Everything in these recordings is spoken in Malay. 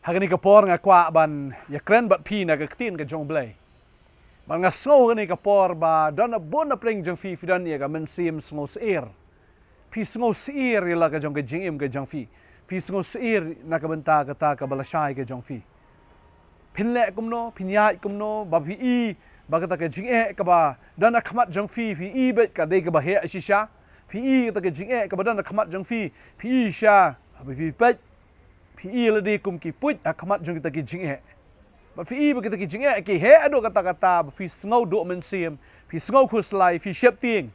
Hagani kapor nga kwa ban yakren bat pi na kaktin ka jong blay. Ban nga snow ni kapor ba don na bon na preng jong fi dan ya ga men sim snow seir. Pi snow seir ila ka jong ka jingim ka jong fi. Pi snow seir na ka benta ka ta ka balashay ka jong fi. Pinle kumno, pinyat kumno, ba pi I ba ka ta ka jinge ka ba don na khamat jong fi I bet ka de ka ba he ashisha. Pi I ka ta ka jinge ka ba don na khamat jong fi I sha ba pi pet Pi la di kum ki put akamat jong kita ki jinge. Ba pi ba kita ki jinge ki he ado kata-kata ba pi sngo do men sim, pi sngo khus lai fi shep ting.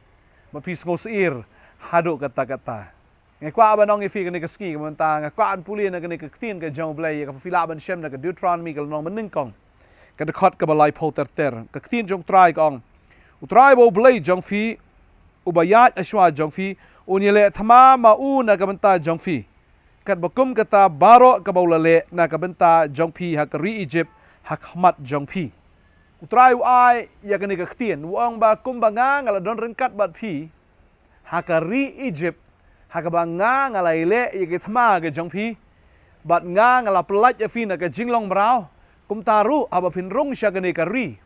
Ba pi sngo seir hado kata-kata. Ngai kwa ba nong fi ka ni ka ski ka manta nga kwa an puli na ka ni ka tin ka jong blai ka fi la ban shem na ka Deuteronomy ka nong mening kong. Ka de khot ka ba lai poter ter ka tin jong try kong. U try bo blai jong fi u ba yat ashwa jong fi unyele thama ma u na ka manta jong fi. Kat bakum kata baro kabaulale na kabenta jongpi hakari Egypt hakmat jongpi. Utrai ai ya kani kaktien uang ba kumbanga ngala don rengkat bat pi hakari Egypt hakabanga ngala ile ya kitma ke jongpi bat nga ngala pelat ya fi na ke jinglong brau kum taru aba pinrung sya kani kari.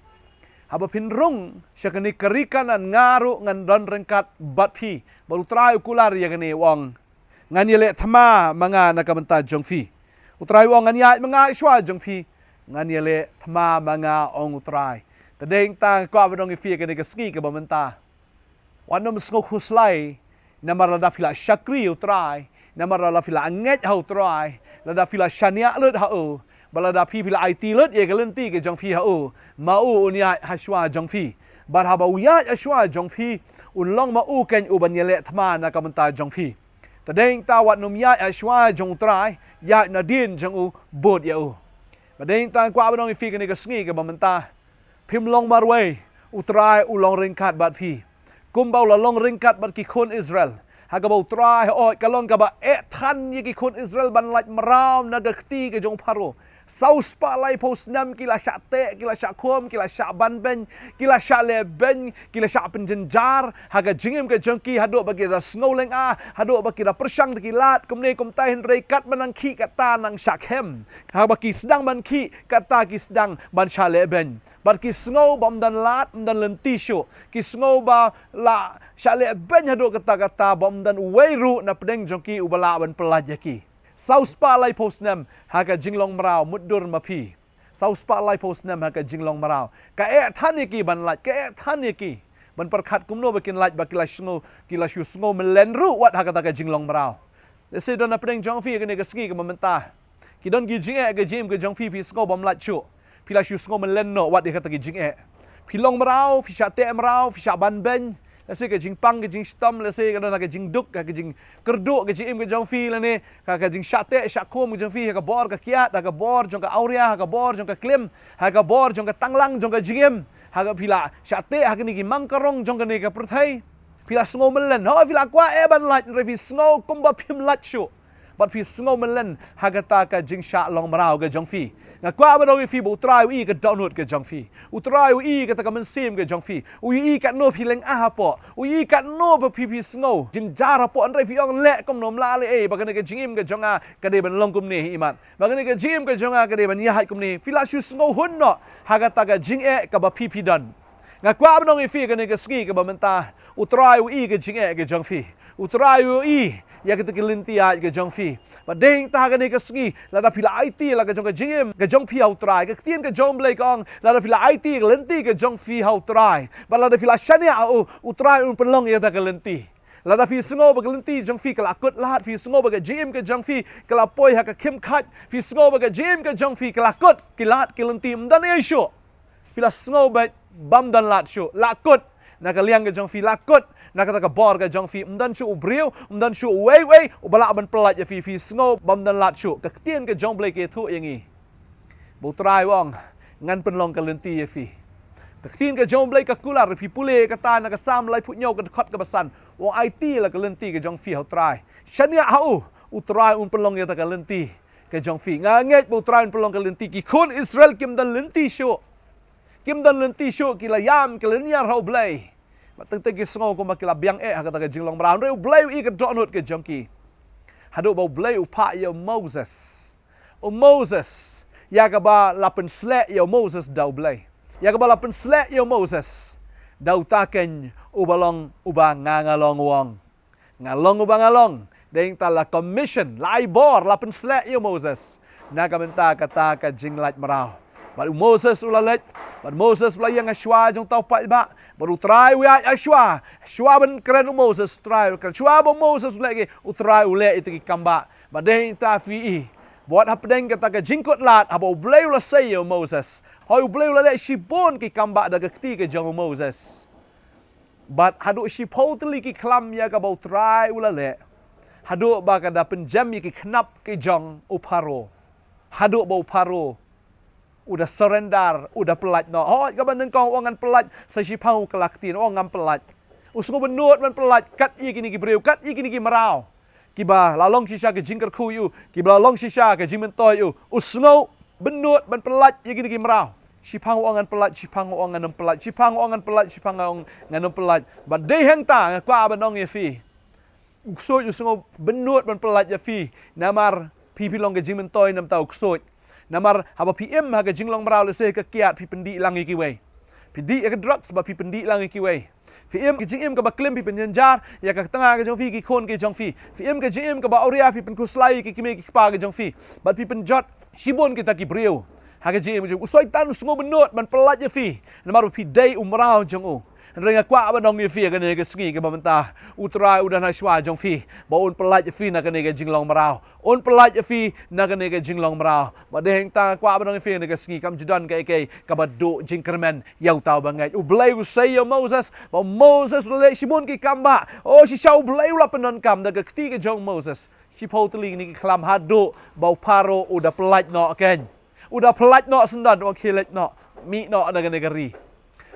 Aba pinrung sya kani kari kanan ngaru ngan don rengkat bat pi baru trai ukular ya kani uang nganyele thama manga nakabenta jongfi utrai ong nganyai manga shwa jongfi nganyele thama manga ong utrai tadeng tang kwa badong ifi ke ka ski ke bamenta wanom skok huslai namar la fila shakri utrai namar la fila anget ha utrai la fila shania lut ha o balada pi fila IT lut ye galenti ke jongfi ha o mau unya hashwa jongfi bar haba uya ashwa jongfi unlong mau ken ubanyele thama nakabenta jongfi Tadeng tawat num ya ashwa jong trai ya nadin jong u bot ya u. Badeng ta kwa banong ifi ke ni ka sngi ke bamenta. Phim long marway utrai u long ringkat bat pi. Kumbau la long ringkat bat ki khon Israel. Hagabau trai o kalon ka ba than ye ki khon Israel ban lat maram nagakti ke jong pharo. Saus pa lai pos nam kila syak te, kila syak khom, kila syak ban ben, kila syak le ben, kila syak penjenjar, haga jingim ke jengki haduk bagi da snowleng haduk bagi da persang de kilat, kumne kum tai hendrei kat manang ki kata nang syak hem. Ha bagi sedang ban ki kata ki sedang ban syak le ben. Bar ki snow bam dan lat dan lenti syo. Ki snow ba la syak le ben haduk kata-kata bam dan weiru na pedeng jengki ubala ban pelaj ki. Saus pa lai posnam haka jinglong marau mudur mapi. Saus pa lai posnam haka jinglong marau. Ka than ki ban lat, ka than ki ban perkhat kumno bakin lat bakila sngo kila shu sngo melenru wat haka ta jinglong marau. Lese don na pedeng jongfi ke ne ka ski ke mementa. Ki don gi jinge ke jim ke jongfi pi sngo bam lat chu. Pila shu sngo melenno wat di kata ki jinge. Pilong marau, fi sha te marau, fi sha ban ben. Lase ke jing pang ke jing stom lase ke don ke jing duk ke jing kerduk ke jim ke jong fi la ne ka jing shate shakom ke jong fi ka bor ka kiat ka bor jong ka auria ka bor jong ka klim ka bor jong ka tanglang jong ka jingem ka pila shate ha ni ki mangkarong jong ka ne ka prthai pila sngo melen ho pila kwa e ban lat revi sngo kumba phim lat shu bat pi sngo melen ha ta ka jing sha long marau ke jong fi nga kwa ba dong fi bu trai u ka download ke jong fi u trai u ka ta ka men sim ke jong fi u ka no pi leng a po u ka no ba pi snow jin jara po an fi ong le kom nom la le ba ka ne ke jingim ke jong a ka de ban long kum ne iman ba ka ne ke jim ke jong a ka de ban ya kum ne fi la shu snow hun no ha ka ta ka jing ka ba pi dan nga kwa ba dong fi ka ne ke ski ka ba menta u trai u ka jing ke jong fi u trai u ya kita kelintia ke jong fi ba ding ta ka ni ka ski la da pila IT la ka jong ka jingim ka jong fi hau trai ka tien ka jong blai kong la da pila IT ka lenti ka jong fi hau trai ba la da pila shania u trai un penlong ya ta ka lenti la da fi sngo ba ka lenti jong fi ka la kut lat fi sngo ba ka jingim ka jong fi ka la poi ha ka kim khat fi sngo ba ka jingim ka jong fi ka la kut ki lat ki lenti mdan e sho pila sngo ba bam dan lat sho la kut na ka liang ka jong fi la kut na kata ka bor ka jong fi mdan shu ubriu mdan shu wei ubala ban pelat ya fi snow bam dan lat shu ka tien ka jong blai ke thu yangi bu trai wong ngan penlong ka lenti ya fi ka tien ka jong blai ka kular fi pule ka ta na ka sam lai phu nyau ka khot ka basan wong IT la ka lenti ka jong fi hau trai shania hau u trai un penlong ya ta ka lenti ka jong fi nga nget bu trai un penlong ka lenti ki khon Israel kim dan lenti shu ki la yam ka lenya hau blai Mateng ki sngo ko makila biang kata ka jinglong brown reu blai i ka donut ke jongki. Hadu bau blai upa ya Moses. Moses, ya ka ba lapen slek ya Moses daw blay. Ya ka ba lapen slek ya Moses, daw taken ubalong uba ngangalong wong. Ngalong uba ngalong, ding tala commission, laibor lapen slek ya Moses. Nagamenta kata ka jinglat marau. Baru Moses ulalet, baru Moses ulay yang Ashwa jong tau pa iba, baru try uya Ashwa. Ashwa ben keren Moses try, keren Ashwa bo Moses ulay utry ulay itu ki kamba. Badeng ta fi buat hapdeng kata ka jingkot lat abo ulay ula say Moses. Hoy ulay ula le shibon ki kamba daga kti ke jong Moses. But hadu shipotli ki klam ya ka bo try ula le. Hadu ba ka da penjam ki knap ki jong uparo. Hadu bo uparo. Udah surrender, udah pelat no. Oh, kaban nang kong wangan pelat sa sipau kelaktin, oh ngam pelat. Usung benut man pelat kat i kini ki breu, kat i kini ki marau. Kiba lalong sisa ke jingker kuyu, kiba lalong sisa ke jimentoy yu. Usung benut man pelat i kini ki marau. Sipang wangan pelat, sipang wangan pelat, sipang wangan pelat, sipang wangan pelat. Badai hang ta kwa banong ye fi. Usut usung benut man pelat ye fi. Namar pipilong ke jimentoy nam tau usut. Namar haba PM haga jinglong marau le se ka kiat pi pendi lang iki we. Pendi ka drugs ba pi pendi lang iki we. PM ke jingim ka ba klim pi penjanjar ya ka tanga ka jong fi ki khon ke jong fi. PM ke jingim ka ba auria pi pen kuslai ki kime ki pa ke jong fi. Ba pi penjot shibon kita ki breu. Haga jingim jong usoi tan sungo benot man pelat je fi. Namar pi dai umrau jong u. Renga kwa ba dong ye fi ka ne ke sngi ke ba mentah. Utrai udah na shwa jong fi. Ba un pelat je fi na ka ne ke jinglong marau. Un pelat je fi na ka ne ke jinglong marau. Ba de heng ta kwa ba dong ye fi ne ke sngi kam judan ke ka ba do jingkermen yau tau bangai. U blai u say yo Moses. Ba Moses le shibun ki kamba. Oh si shau blai la penon kam da ke kti ke jong Moses. Si potli ni klam hado ba paro udah pelat no ken. Udah pelat no sendan o kilet no. Mi no na ka ne ke ri.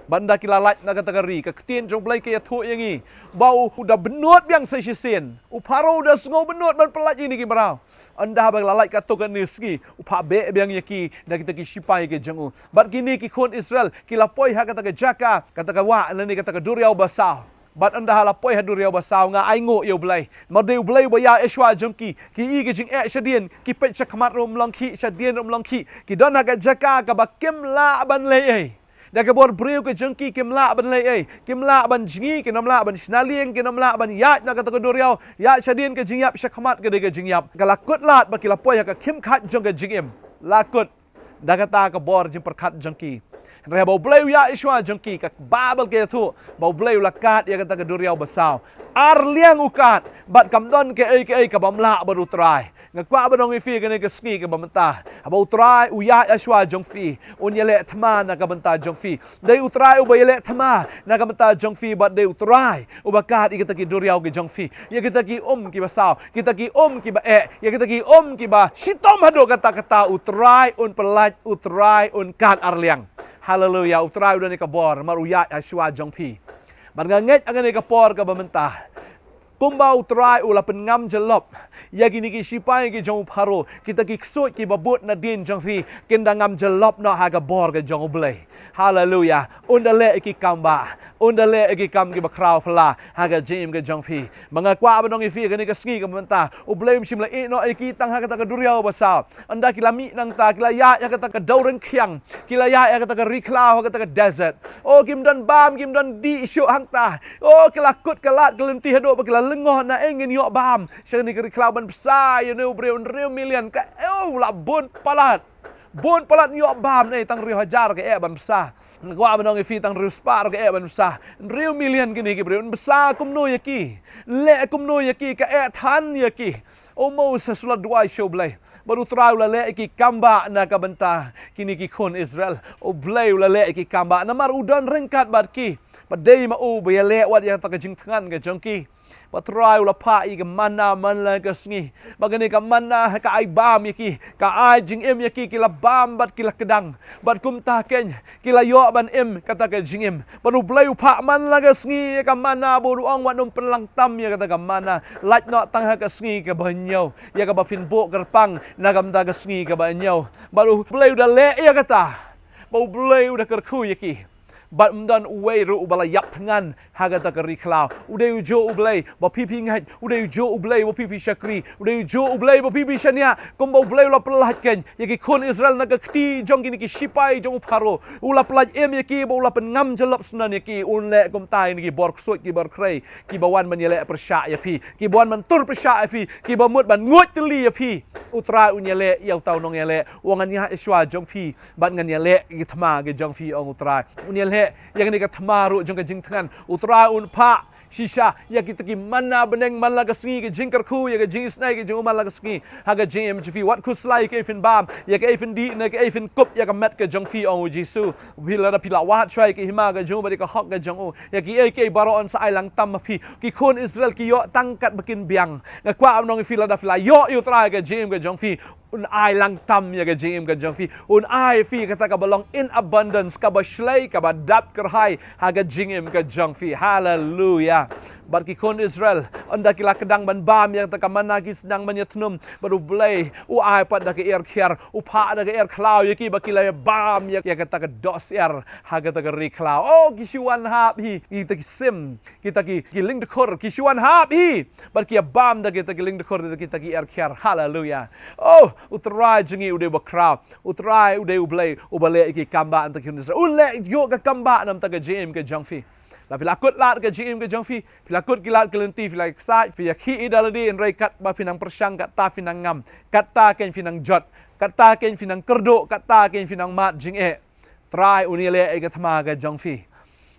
Banda kilalat na kategori keketin jong blai ke tu yang ni bau udah benut yang sesisen uparo udah sungo benut ban pelat ini ki marau anda bang lalat katu kan niski upa be yang yaki na kita ki sipai ke jong bat kini ki kon Israel kilapoi ha kata ke jaka kata ke wa ni kata ke duriau basau bat anda halapoi ha duriau basau nga aingo yo blai made blai baya Eshwa jong ki i ke jing shadien ki pet chakmat rom long ki shadien rom long ki dona ka jaka ka bakem la ban lei dah kebor breu ke jengki kimla ban lei kimla ban jingi kinamla ban snalieng kinamla ban yat na kata kodoriau ya shadien ke jingyap shakmat ke de jingyap kalakut lat ba kilapoi ka kim khat jong ke jingim lakut dah kata ke bor jing perkat jengki re bau bleu ya Eshwa jengki ka babel ke tu bau bleu lakat ya kata kodoriau basau arliang ukat bat kamdon ke ka bamla baru try ngakwa ba dong fi ke ski ke bamenta aba utrai uya Eshwa jong fi un yele thma na ka banta jong fi dei utrai u ba yele thma na ka banta jong fi bat dei utrai u ba kat kita ki duriau ke jong fi ya kita ki ki basau kita ki ki ba ya kita ki ki ba shitom hado kata utrai un pelat utrai un kat arliang haleluya utrai udah ni ka bor mar uya Eshwa jong fi ban nganget angane ka por ka bamenta kumbau try ula pengam jelop ya gini ki sipai ki jong pharo kita ki ksut ki babut na din jong fi kenda ngam jelop no ha ga bor ga jong blai haleluya undale ki kamba undale ki kam ki bakrau phla ha ga jim ga jong fi mangakwa ba dong fi ga ni ka ski ka menta u blai sim la no ki tang ha ka ta ka duriau basau anda ki lami nang ta ki la ya ka ta ka dauren khiang ki la ya ka ta ka riklau ka ta ka desert oh kim dan bam kim dan di syu hang ta oh kelakut kelat kelenti hado ba lengoh na engin yok bam syang ni keri kelaban besar you know real million ka la bon palat yok bam ni tang riu hajar ke ban besar ngwa banong fi tang riu spar ke ban besar real million gini ke bre besar kumno yaki le kumno yaki ka than yaki o Moses la dua show blai baru trau la le ki kamba na ka banta kini ki kon Israel o blai la le ki kamba na mar udan rengkat bat ki padai ma o be le wat yang tak jing tangan ke jongki patrai ula pai ke mana man ke sngi bagani ka mana ka ai bam yaki ka ai jing em yaki kila bam bat kila kedang bat kum ta ken kila yo ban em kata ke jing em baru blai pa man ke sngi ka mana boru ong wat nom pelang tam ya kata ka mana lat no tang ha ke sngi ke banyau ya ka ba fin bo gerpang na kam ta ke sngi ke banyau baru blai udah le ya kata bau blai udah kerku yaki บัดมดันอุเวรุอุบลายับทั้งนั้นหากตะกรีคลาวอุเดอุโจอุเบลบ่พี่ไงอุเดอุโจอุเบลบ่พี่ชักรีอุเดอุโจอุเบลบ่พี่ชเนี่ยกุมบ่อุเบลละปลาดกันยากิคนอิสราเอลนักตีจงกินกิชิปายจงพาโรอุลาปลาดยากิบ่อุลาเป็นงำจะลบสนันยากิอุนเละกุมตายนี่กิบอร์กสวดกิบอร์กใครกิบวันมันยาเละประชายาพี่กิบวันมันตุรประชายาพี่กิบมุดมันงวดตลียาพี่อุตราอุนยาเละยาวเตานองยาเละวงันยาอิสวาจงพี่บัดงันยาเละกิธมากิจงพี่องอุตราอุนยาเละยังนี่กิธมารุจงกิจิงทั้งอุตราอุนพะShisha, ya kita ki mana beneng man laga sengi ke jingkar ku ya ke jing snai ke jung man laga sengi ha ke jing mjfi wat ku slai ke fin bam ya ke fin di na ke fin kup ya ke met ke jong fi ong jisu bila da pila wat chai ke hima ke jung ba ke hok ke jong o ya ki ke baro on sa ai lang tam phi ki khon Israel ki yo tangkat bekin biang na kwa amnong fila da fila yo yu trai ke jing ke jong fi un ai lang tam ya ke jing ke jong fi un ai fi kata ka belong in abundance ka ba shlai ka ba dap kerhai ha ke jing ke jong fi hallelujah Bagi kon Israel, anda kila kedang ban bam yang taka managi sedang menyetnum baru belai uai pat dake air kiar upa dake air klau yaki bakila bam ya kata ke dos air haga taka ri klau oh kisiwan hap hi kita kisim kita ki ling dekor kisiwan hap hi barki bam dake kita ling dekor kita ki air kiar haleluya oh utrai jengi ude bakrau utrai ude ublai ubale ki kamba antak Israel ule yo ka kamba nam taka jim ke jangfi La filakut lat ke jim ke jongfi filakut gilat ke lenti filai sai fi ki idaladi en rekat ba finang persang kat ta finang ngam kat ta ken finang jot kat ta ken finang kerdo kat ta ken finang mat jing try unile e gatma ke jongfi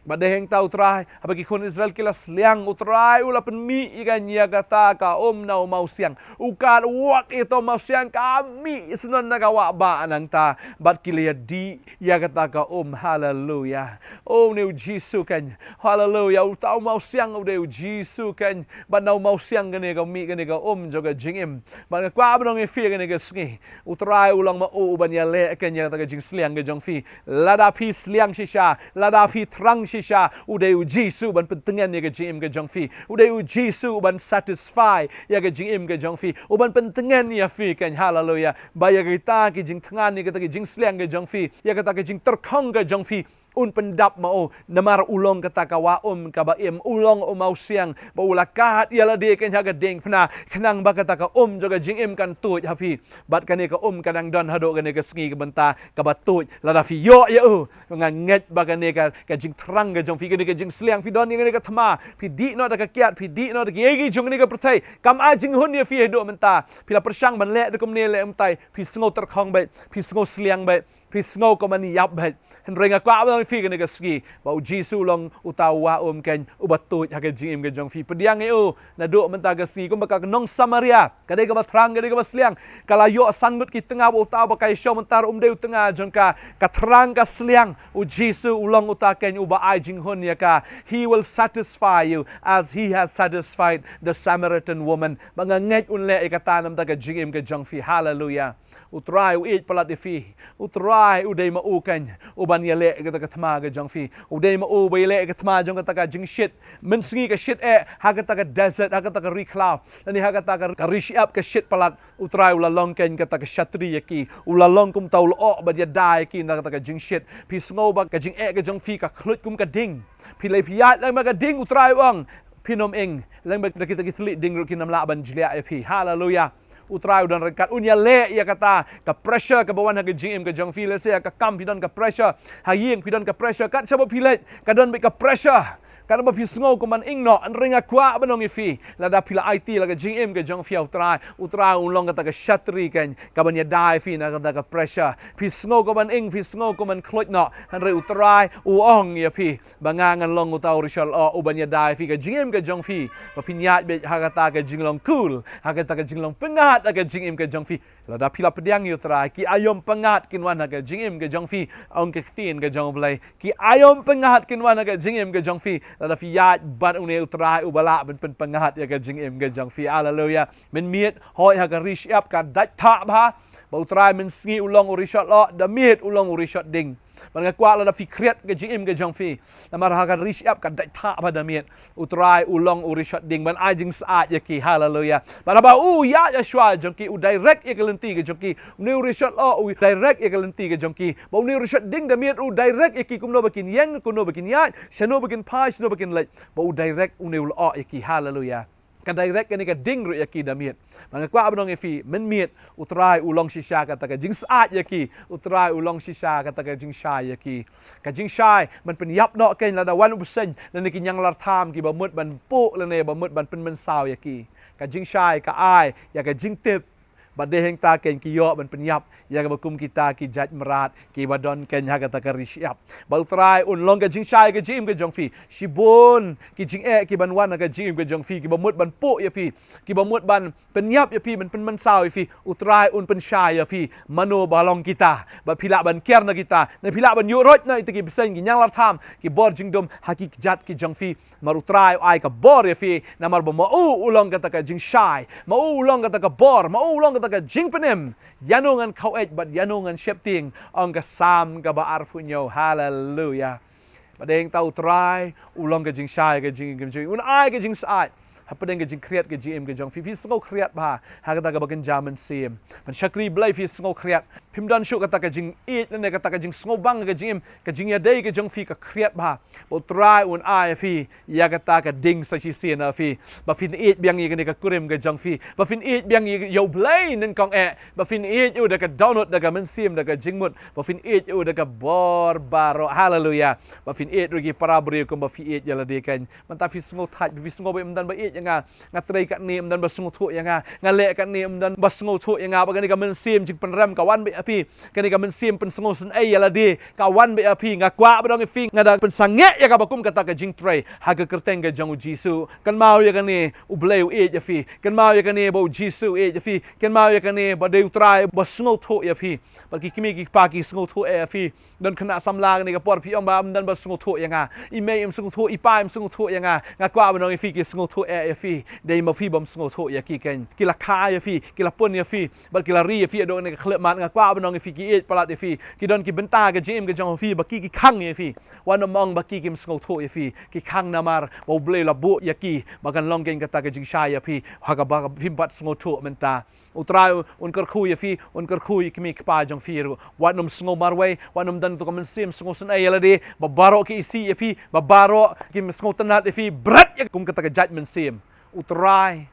Badeheng tau try bagi kon Israel kilas liang utrai ula penmi ikan nya kata ka na mau siang ukat wak itu mau siang kami senon na kawa ba nang ta bat kilia di ya kata ka haleluya oh neu jisu kan haleluya utau mau siang udeu jisu kan bat nau mau siang gane ka mi gane ka joga jingim bat kwa abnong e fi gane ka sngi utrai ulang ma ban ya le kan ya kata ka jing sliang ge jong fi lada pi sliang shisha lada pi trang Shisha, uday Jisu ban pentengan ya ke jim ke jongfi, uday Jisu ban satisfy ya ke jim ke jongfi, uban pentengan ya fi kan haleluya, baya kita ke jing tengan ni kita ke jing sliang ke jongfi, ya kita ke jing terkong ke jongfi. Un pendap mau namar ulong kata kawa kabaim ulong mau siang baula kahat ialah dia kan jaga ding pena kenang ba kata ka jaga jingim kan tut hapi bat kan ka kadang don hado kan ka sengi ke benta ka batut la fi yo ya nganget ba kan ka jing terang ka jong fi kan ka jing sliang fi don kan ka thama fi di no da ka kiat fi di no da gi jong ni ka pertai kam a jing hun ya fi hado menta pila persang ban le de kom ne le mtai fi sngo terkhong ba fi sngo sliang ba fi sngo ko mani yap ba henrenga kwa ba fi kan ka ski ba Jisu long utawa ken ubatut ha ka jing ka jong fi pediang na do menta ka ski ko baka nong Samaria kadai ka batrang kadai ka basliang kala yo sangut ki tengah utaw ba kai show mentar deu tengah jong ka terang ka sliang Jisu ulong utaken uba ai jing hun ya ka he will satisfy you as he has satisfied the Samaritan woman banganget unle ikata nam ta ka jing ka jong fi hallelujah utrai uit palat fi utrai udai ma ukan uban yale kata katma ga jongfi udai ma u baile katma jong kata ka jing shit mensengi ka shit ha kata ka desert ha kata ka riklau dan ha kata ka rishi up ka shit palat utrai ulalong ken kata ka shatri yaki ulalong kum taul o ba dia dai ki na kata ka jing shit pi sngo ba ka jing ka jongfi ka khlut kum ka ding pi lai piat lang ma ka ding utrai wang pinom eng lang ba kita kitli ding ru kinam la ban jlia pi hallelujah utrai dan rekat unya le ya kata ka pressure ka bawan ha GM ka jong file se ka kam pidon ka pressure ha yeng pidon ka pressure kat sabo pilet ka don be ka pressure kan ba pisngo ko man ingno an ringa kwa banong ifi la da pila IT la ka GM ka jong fia utrai ulong kata ka shatri kan ka banya dai fi na kata ka pressure pisngo ko man ing pisngo ko man klot no han re utrai uong ya pi bangangan long utau rishal o ubanya dai fi ka GM ka jong fi ba pinyat be ha kata ka jinglong cool ha kata ka jinglong pengat ka GM ka jong fi la da pila pediang utrai ki ayom pengat kinwan ka GM ka jong fi ong ka tin ka jong blai ki ayom pengat kinwan ka GM ka jong fi la fi yat bat une utrai ubala ben pengat ya ka jing ka jang fi haleluya men miet hoi ha ka rish up ka dat tha ba utrai men sngi ulong uri shot lo da miet ulong uri shot ding ban ngakwa la fi kreat ke jim ke jong fi na mar ha ka reach up ka dai tha ba da miet utrai ulong urishot ding ban ai jing saat ya ki hallelujah ban ba ya shwa jong ki u direct ye kalenti ke jong ki new rishot lo u direct ye kalenti ke jong ki ba new rishot ding da miet u direct ye ki kum no bakin yang ku no bakin ya shano bakin pa shano bakin lek ba u direct u new lo ye ki hallelujah ka direct ni ka ding ru ya ki da miet ban kwa abnong e fi men miet utrai ulong shisha ka ta ka jing saat ya ki utrai ulong shisha ka ta ka jing shai ya ki ka jing shai man pen yap no ken la da 1% na ni ki nyang lar tham ki ba mut ban pu la ne ba mut ban pen men saw ya ki ka jing shai ka ai ya ka jing tip ba de heng ta ken ki yo ban pen yap ya ka bakum kita ki jaj merat ki badon ken ha ka ta ka rishiap ba utrai un long ka jing shai ka jim ka jong fi shibun ki jing ki ban wan ka jim ka jong fi ki ba mut ban pu ya fi ki ba mut ban pen yap ya fi man pen man saw ya fi utrai un pen shai ya fi mano balong kita ba phila ban ker na kita na phila ban yu rot na itaki besen ki nyang lar tham ki bor jing dom haki jat ki jong fi mar utrai ai ka bor ya fi na mar ba ma ulong ka ta ka jing shai ma ulong ka ta ka bor ma ulong ka ta ka jing penem yanungan kau but yanungan shepting ang kasam ka ba arpunyo hallelujah badeng tau try ulong ka jing shai ka jing un ai ka jing sai hapadeng ka jing kreat ka gm ka jong fi sngo kreat ba ha ka ta ka bagan jaman sim man shakri blai fi sngo kreat phim dan shu ka ta ka jing it ne ka ta ka jing sngo bang ka jing ya dei ka jong fi ka kreat ba bo try un ai fi ya ka ta ka ding sa chi sien na fi ba fin it biang yi ka ne ka kurim ka jong fi ba fin it biang yi yo blai nen kong ba fin it u da ka download da ka men sim da ka jing mut ba fin it u da ka bor baro hallelujah ba fin it ri para bri ko ba fi it ya la de kan man ta fi sngo thaj fi sngo ba dan ba it yang nga trai kat ni dan ba sngo thu yang nga le kat ni dan ba sngo thu yang ba kan ka men sim jing pen ram ka wan be api kan ka men sim pen sngo sen ai ya la de ka wan be api nga kwa ba dong fi nga da pen sange ya ka ba kum ka ta ka jing trai ha ka kerteng ka jong jisu kan mau ya kan ni u bleu e ya fi kan mau ya kan ni ba jisu e ya fi kan mau ya kan ni ba de trai ba sngo thu ya fi ba ki kimi ki pa ki sngo thu e fi dan khana samla ni ka por pi ong ba dan ba sngo thu yang i me im sngo thu i pa im sngo thu yang nga kwa ba dong fi ki sngo thu e ya fi de ma fi bam sngo thu ya ki ken ki la kha ya fi ki la pon ya fi ba ki la ri ya fi do ni ka khle mat nga kwa ba dong fi ki e palat ya fi ki don ki benta ka jim ka jong fi ba ki khang ya fi wan mong ba ki kim sngo thu ya fi ki khang na mar ba ble la bu ya ki ba kan long gen ka ta ka jing sha ya fi ha ka ba phim bat sngo thu menta utrai un kar khu ya fi un kar khu ki mi pa jong fi ru wan sngo mar wei wan dan to ka men sim sngo sun ai la de ba baro ki isi ya fi ba baro ki sngo tanat ya fi brat ya kum ka ta ka judgment sim utrai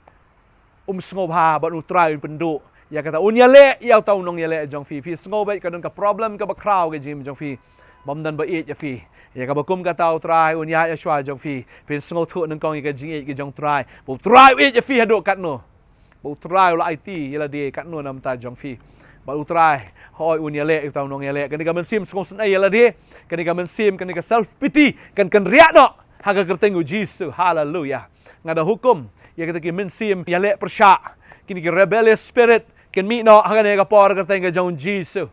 sngo ha ba utrai pen du ya kata un ya le ya tau nong ya le jong fi sngo ba ka don ka problem ka ba crowd ke jim jong fi bom dan ba it ya fi ya ka ba kum ka tau trai un ya shwa jong fi pen sngo thu nang kong ka jing ke jong trai bo trai it ya fi ha do kat no bo trai la it ya la de kat no nam ta jong fi ba utrai hoi un ya le tau nong ya le kan ka men sim sngo sun ai ya la de kan ka men sim kan ka self pity kan ria no ha ka kerteng u jisu hallelujah ngada hukum ya kita ki men sim ya le persya kini ki rebellious spirit ken mi no ha ne ka por ka teng ka jong jisu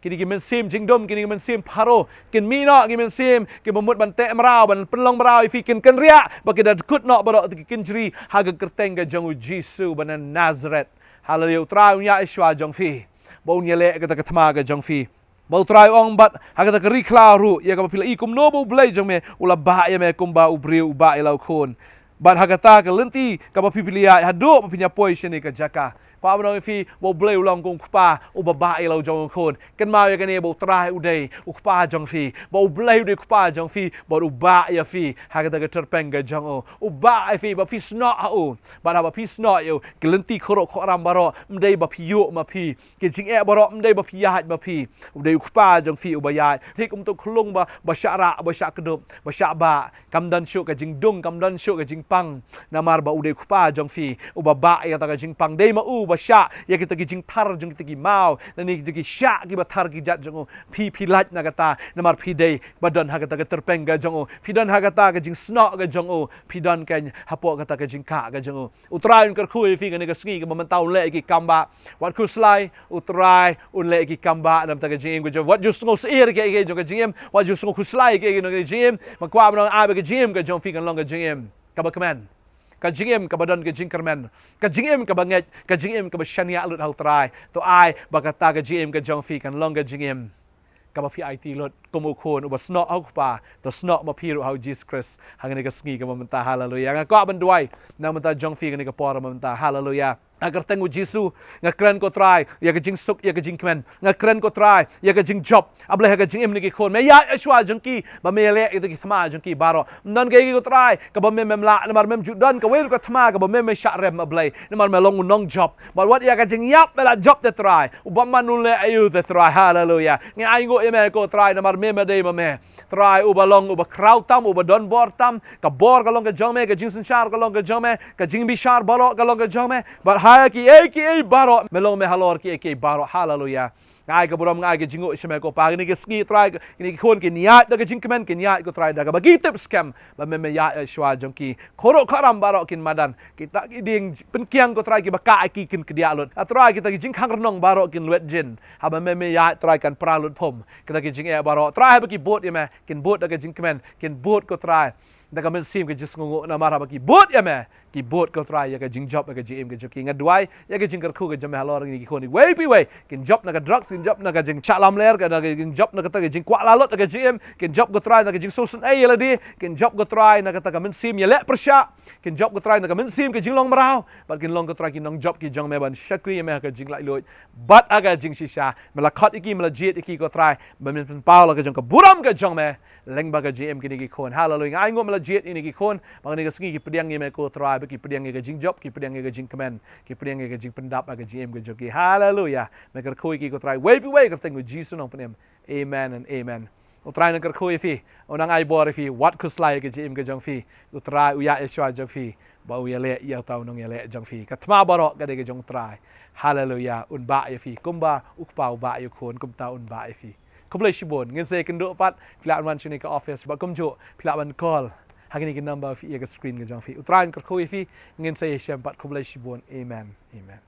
kini ki men sim jingdom kini ki men sim paro ken mi no ki men sim ki memut ban te mrao ban penlong mrao fi ken ria ba ki da kut no ba ki ken jri ha ka kerteng ka jong jisu ban Nazareth hallelujah trau nya ishwa jong fi bo nya le ka ta ka thma ka jong fi bau trai ong bat ha ka ta ri kla ru ya ka pila i kum no bo blai jong me ula ba ya me kum ba u briu ba ilau khon bat hagata ka lenti ka ba pipilia hado pa pinya position ni ka jaka pa ba no fi bo bleu long kong pa u ba ba ilo jong khon kan ma ya kan e bo trai u dei u pa jong fi bo bleu de pa jong fi bo u ba ya fi hagata ka terpeng ga jong u ba ai fi ba fi sno a u ba ba fi sno yo ka lenti khoro khoram baro mdei ba pi yo ma pi ke jing e baro mdei ba pi ya ma pi u dei u pa jong fi u ba ya thik to khlung ba syara ba syak kedup ba syak ba kam dan syu ka jing dung kam dan syu ka jing pang namar ba ude kupa jong fi ubaba ya ta ka jing pang dei ma u ba sha ya kita ki jing thar jong kita ki mau na ni ki sha ki ba thar ki jat jong pi lat na kata namar pi dei ba don ha kata ka terpeng ga jong fi don ha kata ka jing sno ga jong fi don kan hapo kata ka jing ka ga jong utrai kar khu fi ka ni ka ski ka man tau le ki kamba wat ku slai utrai un le ki kamba nam ta ka jing ga jong wat ju sngo seir ke jong ka jing wat ju sngo ku slai ke no ka jing ma kwa ba a ba ka jing ka jong fi kan long ka jing ka ba command ka jingem ka badon ka jing kermen ka jingem ka banget ka jingem ka shania lut hau trai to ai ba ka ta ka jingem ka jong fi kan long ka jingem กับพี่ไอตีรถกุมโคนอุบสนอเอาป่าตัวสนอมาพี่รู้ how Jesus Christ หางนี้ก็สงีกับมันตาฮาเลลูยาก็บันด้วยนามันตาจงฟีกันนี้ก็ปอร์มันตาฮาเลลูยาagar tengok Yesus ngakren ko try ya ka jing suk ya ka jing kmen ngakren ko try ya ka jing job ableh ka jing imni ki khon me ya ashwa jengki ba me le itu ki thma jengki baro nan ke ko try ka ba me la mar mem judan ka we ko thma ka ba me sha rem ableh mar me long nong job ba wat ya ka jing yap la job te try u ba manul le ayu te try hallelujah nge ai ngo me ko try na mar me de ma me try u ba long u ba kraw tam u ba don bor tam ka bor ka long ka jong me ka jing san char ka long ka jong me ka jing bi char baro ka long ka jong me ba hai ki baro melong me halor ki baro hallelujah ngai ka buram ngai ka jingo shme ko pa ni ke ski try ni khon ke niat da ka jing kemen ke niat ko try da ka bagi tip scam ba me ya shwa jong ki khoro kharam baro kin madan kita ki ding pen kiang ko try ki ba ka ki kin ke dia lut try kita ki jing khang renong baro kin luet jin ha ba me ya try kan pralut pom kita ki jing e baro try ba ki bot ya me kin bot da ka jing kemen kin bot ko try da ka men sim ke jis ngo na mara ba ki bot ya me ki bot ko try ya ka jing job ka jim ke joki ngadwai ya ka jing kar khu ka jam halor ni ki khoni way pi way kin job na ka drugs kin job na ka jing chalam ler ka kin job na ka ta ka jing kwa la lot ka jim kin job ko try na ka jing sosan ai la di kin job ko try na ka ta ka men sim ya le persha kin job ko try na ka men sim ka jing long marau but kin long ko try kin long job ki jong me ban shakri me ka jing lai lo but aga jing shisha mala khat iki mala jet iki ko try ba men paul ka jong ka buram ka jong me leng ba ka jim ki ni ki khon hallelujah ai ngo mala jet ini ki khon ba ni ka sngi ki pediang ni me ko try ki pediang ke jing job ki pediang ke jing kemen ki pediang ke jing pendap ke jing ke joki hallelujah me kar khoi ki ko try way ka teng Jesus nong penem amen and amen o try na kar khoi fi onang ai bor fi what kuslai ke jing ke jong fi o try u ya shwa jong fi ba u ya le ya tau nong ya le jong fi ka thma baro ka de ke jong try hallelujah un ba ya fi kumba ukpa u ba yu khon kum ta un ba ya fi kublai shibon ngin se ken do pat pila wan chini ka office ba kum jo pila wan call hagini ke number fi ya screen ke jong fi utran kar khoi fi ngin se shem pat kublai shibon amen amen